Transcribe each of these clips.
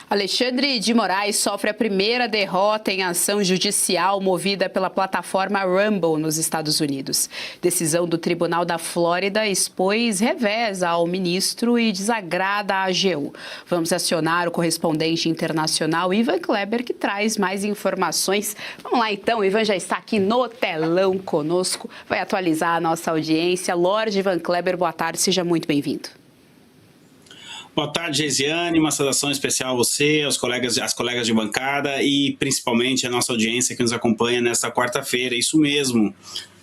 Alexandre de Moraes sofre a primeira derrota em ação judicial movida pela plataforma Rumble nos Estados Unidos. Decisão do Tribunal da Flórida expôs revés ao ministro e desagrada a AGU. Vamos acionar o correspondente internacional Ivan Kleber, que traz mais informações. Vamos lá então, Ivan já está aqui no telão conosco, vai atualizar a nossa audiência. Lorde Ivan Kleber, boa tarde, seja muito bem-vindo. Boa tarde, Geisiane. Uma saudação especial a você, aos colegas, às colegas de bancada e principalmente a nossa audiência que nos acompanha nesta quarta-feira. Isso mesmo,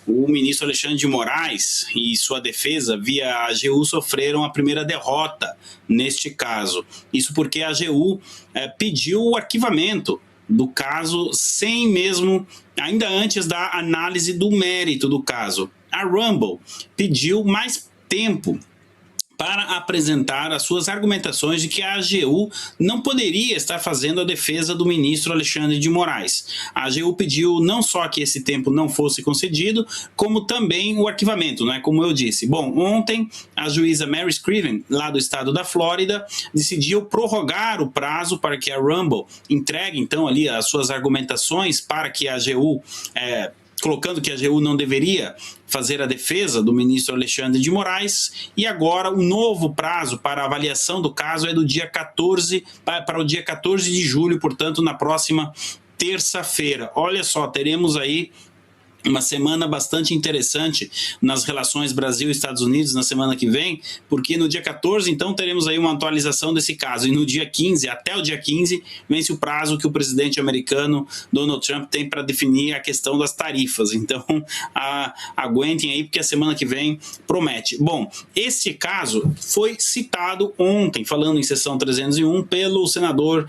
o ministro Alexandre de Moraes e sua defesa via AGU sofreram a primeira derrota neste caso. Isso porque a AGU pediu o arquivamento do caso sem mesmo, ainda antes da análise do mérito do caso. A Rumble pediu mais tempo para apresentar as suas argumentações de que a AGU não poderia estar fazendo a defesa do ministro Alexandre de Moraes. A AGU pediu não só que esse tempo não fosse concedido, como também o arquivamento, né? Como eu disse. Bom, ontem a juíza Mary Scriven, lá do estado da Flórida, decidiu prorrogar o prazo para que a Rumble entregue, então, ali as suas argumentações para que a AGU colocando que a AGU não deveria fazer a defesa do ministro Alexandre de Moraes, e agora o novo prazo para a avaliação do caso é do dia 14 para o dia 14 de julho, portanto, na próxima terça-feira. Olha só, teremos aí uma semana bastante interessante nas relações Brasil e Estados Unidos na semana que vem, porque no dia 14, então, teremos aí uma atualização desse caso, e no dia 15, até o dia 15, vence o prazo que o presidente americano Donald Trump tem para definir a questão das tarifas. Então, aguentem aí, porque a semana que vem promete. Bom, esse caso foi citado ontem, falando em sessão 301, pelo senador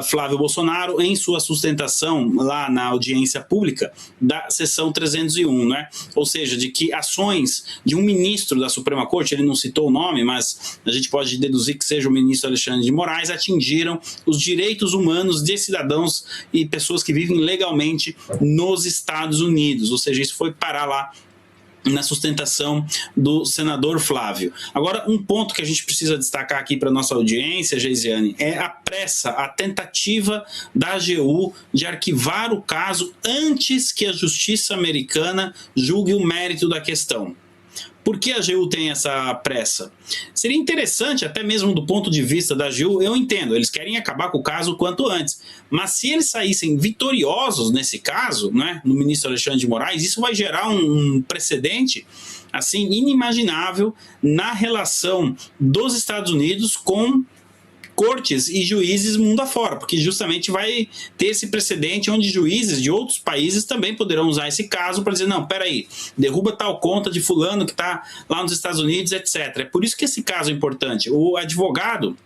Flávio Bolsonaro em sua sustentação lá na audiência pública da sessão 301, né? Ou seja, de que ações de um ministro da Suprema Corte, ele não citou o nome, mas a gente pode deduzir que seja o ministro Alexandre de Moraes, atingiram os direitos humanos de cidadãos e pessoas que vivem legalmente nos Estados Unidos, ou seja, isso foi parar lá na sustentação do senador Flávio. Agora, um ponto que a gente precisa destacar aqui para a nossa audiência, Geisiane, é a pressa, a tentativa da AGU de arquivar o caso antes que a justiça americana julgue o mérito da questão. Por que a AGU tem essa pressa? Seria interessante, até mesmo do ponto de vista da AGU, eu entendo, eles querem acabar com o caso o quanto antes, mas se eles saíssem vitoriosos nesse caso, né, no ministro Alexandre de Moraes, isso vai gerar um precedente assim, inimaginável na relação dos Estados Unidos com cortes e juízes mundo afora, porque justamente vai ter esse precedente onde juízes de outros países também poderão usar esse caso para dizer, não, peraí, derruba tal conta de fulano que está lá nos Estados Unidos, etc. É por isso que esse caso é importante. O advogado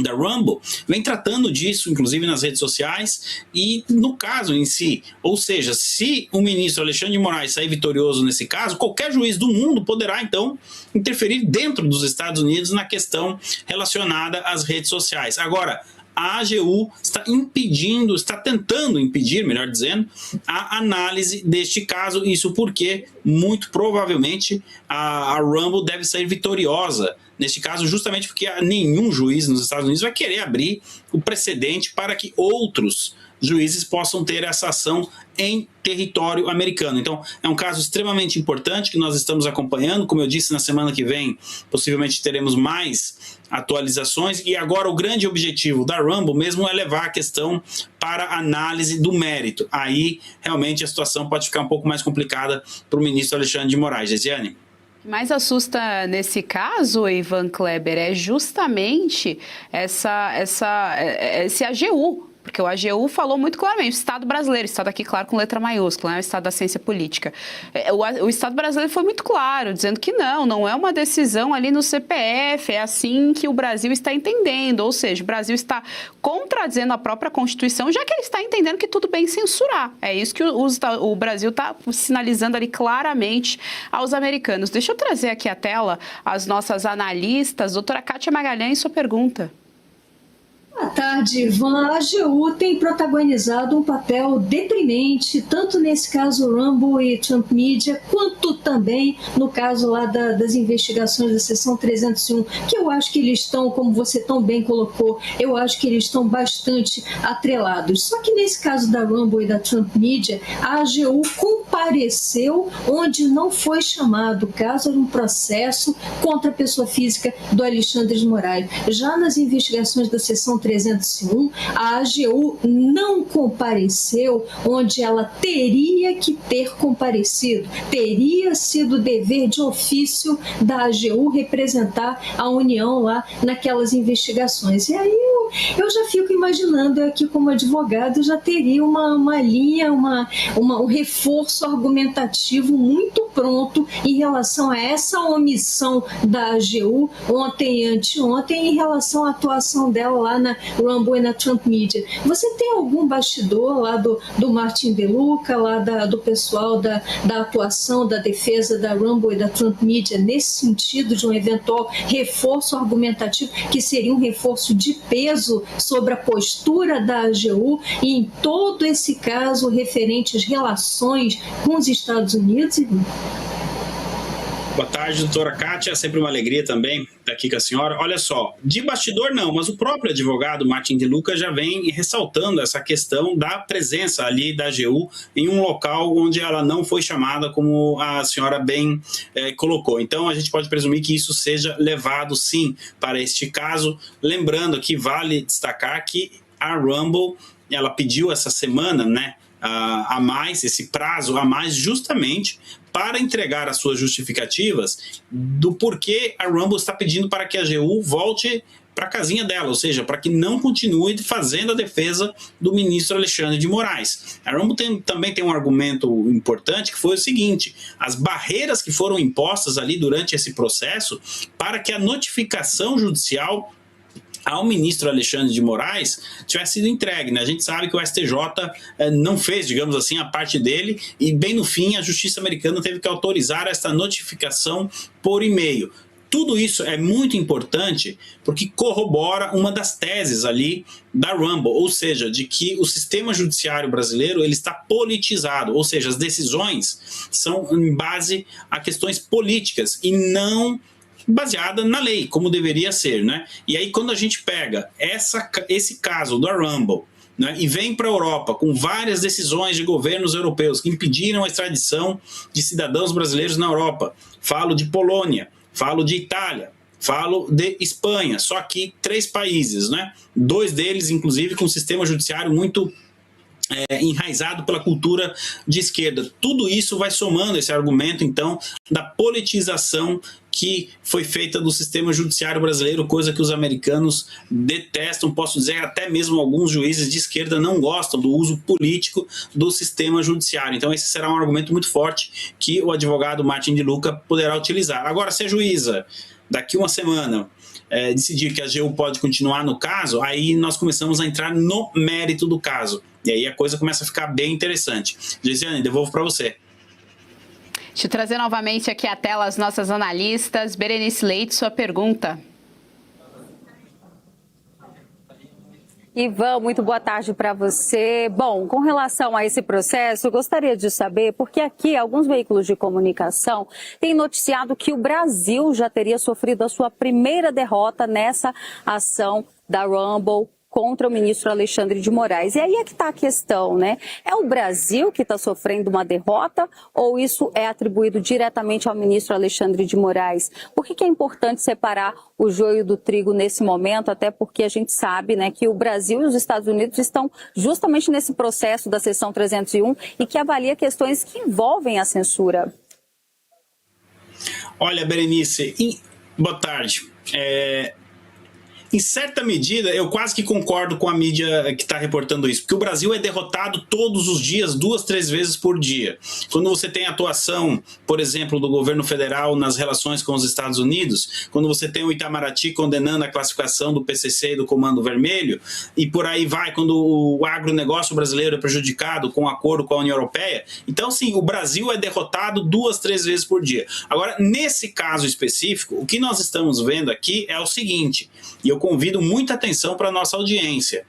da Rumble vem tratando disso, inclusive nas redes sociais, e no caso em si, ou seja, se o ministro Alexandre de Moraes sair vitorioso nesse caso, qualquer juiz do mundo poderá então interferir dentro dos Estados Unidos na questão relacionada às redes sociais. Agora, a AGU está tentando impedir, melhor dizendo, a análise deste caso, isso porque, muito provavelmente, a Rumble deve sair vitoriosa neste caso, justamente porque nenhum juiz nos Estados Unidos vai querer abrir o precedente para que outros juízes possam ter essa ação em território americano. Então, é um caso extremamente importante que nós estamos acompanhando. Como eu disse, na semana que vem, possivelmente teremos mais atualizações. E agora o grande objetivo da Rumble mesmo é levar a questão para análise do mérito. Aí, realmente, a situação pode ficar um pouco mais complicada para o ministro Alexandre de Moraes. Geisiane? O que mais assusta nesse caso, Ivan Kleber, é justamente esse AGU. Porque o AGU falou muito claramente, o Estado brasileiro, Estado aqui, claro, com letra maiúscula, né? O Estado da ciência política. O Estado brasileiro foi muito claro, dizendo que não é uma decisão ali no CPF, é assim que o Brasil está entendendo. Ou seja, o Brasil está contradizendo a própria Constituição, já que ele está entendendo que tudo bem censurar. É isso que o Brasil está sinalizando ali claramente aos americanos. Deixa eu trazer aqui à tela as nossas analistas. Doutora Kátia Magalhães, sua pergunta. Boa tarde. tarde, Ivan. A AGU tem protagonizado um papel deprimente, tanto nesse caso Rumble e Trump Media, quanto também no caso lá das investigações da seção 301, que eu acho que eles estão, como você tão bem colocou, eu acho que eles estão bastante atrelados. Só que nesse caso da Rumble e da Trump Media, a AGU compareceu onde não foi chamado. O caso era um processo contra a pessoa física do Alexandre de Moraes. Já nas investigações da seção 301, a AGU não compareceu onde ela teria que ter comparecido. Teria sido dever de ofício da AGU representar a União lá naquelas investigações. E aí eu já fico imaginando, eu aqui como advogado já teria uma linha, um reforço argumentativo muito pronto em relação a essa omissão da AGU ontem e anteontem em relação à atuação dela lá na Rumble e na Trump Media. Você tem algum bastidor lá do Martin De Luca, lá do pessoal da atuação, da defesa da Rumble e da Trump Media nesse sentido de um eventual reforço argumentativo que seria um reforço de peso sobre a postura da AGU e em todo esse caso referente às relações com os Estados Unidos? Boa tarde, doutora Kátia. É sempre uma alegria também estar aqui com a senhora. Olha só, de bastidor não, mas o próprio advogado Martin De Luca já vem ressaltando essa questão da presença ali da AGU em um local onde ela não foi chamada, como a senhora bem colocou. Então, a gente pode presumir que isso seja levado, sim, para este caso. Lembrando que vale destacar que a Rumble, ela pediu essa semana, né, a mais, esse prazo a mais, justamente para entregar as suas justificativas do porquê a Rumble está pedindo para que a AGU volte para a casinha dela, ou seja, para que não continue fazendo a defesa do ministro Alexandre de Moraes. A Rumble também tem um argumento importante, que foi o seguinte: as barreiras que foram impostas ali durante esse processo para que a notificação judicial ao ministro Alexandre de Moraes tivesse sido entregue, né? A gente sabe que o STJ não fez, digamos assim, a parte dele, e bem no fim a justiça americana teve que autorizar essa notificação por e-mail. Tudo isso é muito importante porque corrobora uma das teses ali da Rumble, ou seja, de que o sistema judiciário brasileiro ele está politizado, ou seja, as decisões são em base a questões políticas e não baseada na lei, como deveria ser, né? E aí quando a gente pega esse caso da Rumble, né, e vem para a Europa com várias decisões de governos europeus que impediram a extradição de cidadãos brasileiros na Europa, falo de Polônia, falo de Itália, falo de Espanha, só que 3 países, né? 2 deles, inclusive, com um sistema judiciário muito enraizado pela cultura de esquerda. Tudo isso vai somando esse argumento, então, da politização que foi feita do sistema judiciário brasileiro, coisa que os americanos detestam, posso dizer, até mesmo alguns juízes de esquerda não gostam do uso político do sistema judiciário. Então esse será um argumento muito forte que o advogado Martin De Luca poderá utilizar. Agora, se a juíza, daqui uma semana, decidir que a AGU pode continuar no caso, aí nós começamos a entrar no mérito do caso. E aí a coisa começa a ficar bem interessante. Geisiane, devolvo para você. Deixa eu trazer novamente aqui à tela as nossas analistas. Berenice Leite, sua pergunta. Ivan, muito boa tarde para você. Bom, com relação a esse processo, eu gostaria de saber, porque aqui alguns veículos de comunicação têm noticiado que o Brasil já teria sofrido a sua primeira derrota nessa ação da Rumble contra o ministro Alexandre de Moraes. E aí é que está a questão, né? É o Brasil que está sofrendo uma derrota ou isso é atribuído diretamente ao ministro Alexandre de Moraes? Por que é importante separar o joio do trigo nesse momento? Até porque a gente sabe, né, que o Brasil e os Estados Unidos estão justamente nesse processo da seção 301 e que avalia questões que envolvem a censura. Olha, Berenice, boa tarde. Em certa medida, eu quase que concordo com a mídia que está reportando isso, porque o Brasil é derrotado todos os dias, 2, 3 vezes por dia. Quando você tem a atuação, por exemplo, do governo federal nas relações com os Estados Unidos, quando você tem o Itamaraty condenando a classificação do PCC e do Comando Vermelho, e por aí vai, quando o agronegócio brasileiro é prejudicado com o acordo com a União Europeia. Então, sim, o Brasil é derrotado 2, 3 vezes por dia. Agora, nesse caso específico, o que nós estamos vendo aqui é o seguinte, e eu convido muita atenção para a nossa audiência.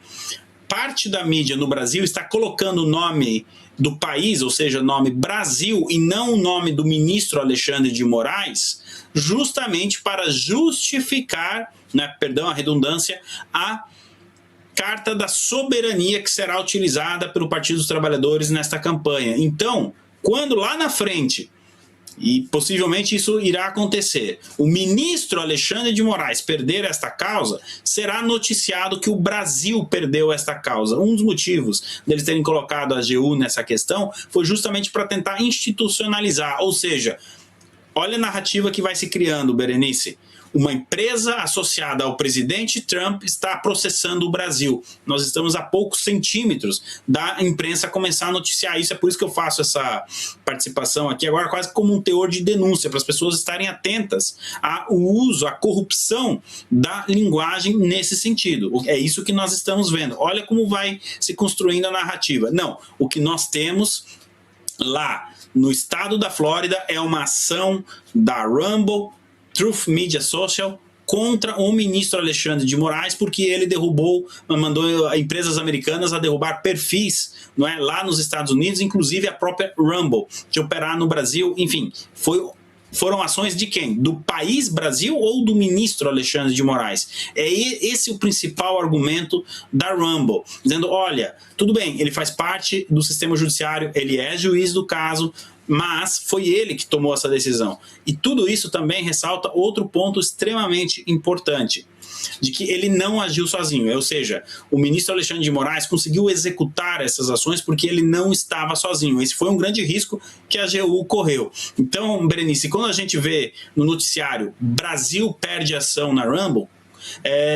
Parte da mídia no Brasil está colocando o nome do país, ou seja, o nome Brasil, e não o nome do ministro Alexandre de Moraes, justamente para justificar, né, perdão a redundância, a Carta da Soberania que será utilizada pelo Partido dos Trabalhadores nesta campanha. Então, quando lá na frente, e possivelmente isso irá acontecer, o ministro Alexandre de Moraes perder esta causa, será noticiado que o Brasil perdeu esta causa. Um dos motivos deles terem colocado a AGU nessa questão foi justamente para tentar institucionalizar, ou seja, olha a narrativa que vai se criando, Berenice. Uma empresa associada ao presidente Trump está processando o Brasil. Nós estamos a poucos centímetros da imprensa começar a noticiar isso. É por isso que eu faço essa participação aqui agora quase como um teor de denúncia, para as pessoas estarem atentas ao uso, à corrupção da linguagem nesse sentido. É isso que nós estamos vendo. Olha como vai se construindo a narrativa. Não, o que nós temos lá no estado da Flórida é uma ação da Rumble, Truth Media Social, contra o ministro Alexandre de Moraes, porque ele mandou empresas americanas a derrubar perfis, não é, lá nos Estados Unidos, inclusive a própria Rumble, de operar no Brasil. Enfim, foram ações de quem? Do país Brasil ou do ministro Alexandre de Moraes? É esse o principal argumento da Rumble, dizendo, olha, tudo bem, ele faz parte do sistema judiciário, ele é juiz do caso, mas foi ele que tomou essa decisão. E tudo isso também ressalta outro ponto extremamente importante, de que ele não agiu sozinho, ou seja, o ministro Alexandre de Moraes conseguiu executar essas ações porque ele não estava sozinho. Esse foi um grande risco que a AGU correu. Então, Berenice, quando a gente vê no noticiário Brasil perde ação na Rumble,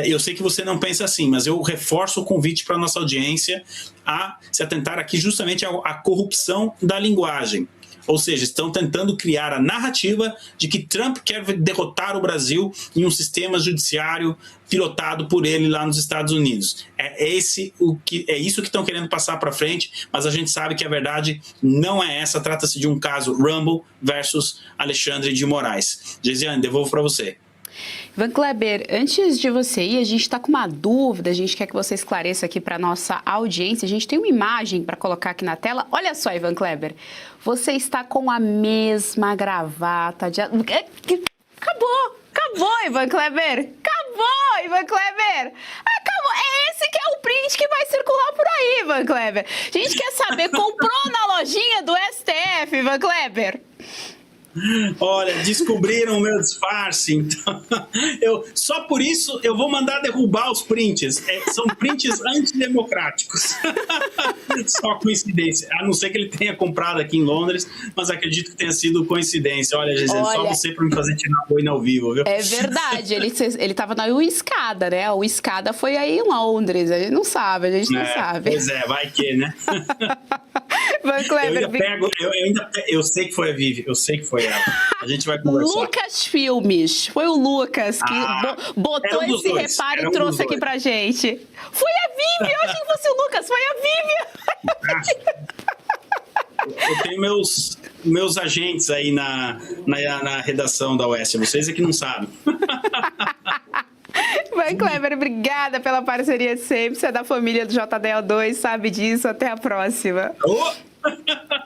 eu sei que você não pensa assim, mas eu reforço o convite para a nossa audiência a se atentar aqui justamente à corrupção da linguagem. Ou seja, estão tentando criar a narrativa de que Trump quer derrotar o Brasil em um sistema judiciário pilotado por ele lá nos Estados Unidos. É isso que estão querendo passar para frente, mas a gente sabe que a verdade não é essa. Trata-se de um caso Rumble versus Alexandre de Moraes. Geisiane, devolvo para você. Ivan Kleber, antes de você ir, a gente está com uma dúvida, a gente quer que você esclareça aqui para a nossa audiência. A gente tem uma imagem para colocar aqui na tela. Olha só, Ivan Kleber, você está com a mesma gravata de... Acabou, Ivan Kleber! Acabou, Ivan Kleber! Acabou! É esse que é o print que vai circular por aí, Ivan Kleber. A gente quer saber, comprou na lojinha do STF, Ivan Kleber? Olha, descobriram o meu disfarce, então só por isso eu vou mandar derrubar os prints. São prints antidemocráticos. Só coincidência, a não ser que ele tenha comprado aqui em Londres, mas acredito que tenha sido coincidência. Olha, Gisele, só você para me fazer tirar boina ao vivo, viu? É verdade, ele estava na Uiscada, né? A Uiscada foi aí em Londres, a gente não sabe, Pois é, vai que, né? Van Kleber, eu sei que foi a Vivi, eu sei que foi ela. A gente vai conversar. Lucas Filmes. Foi o Lucas que botou esse reparo e trouxe aqui pra gente. Foi a Vivi! Eu achei que fosse o Lucas, foi a Vivi! Eu tenho meus agentes aí na redação da Oeste. Vocês é que não sabem. Van Kleber, obrigada pela parceria sempre. Você é da família do JDL2, sabe disso. Até a próxima.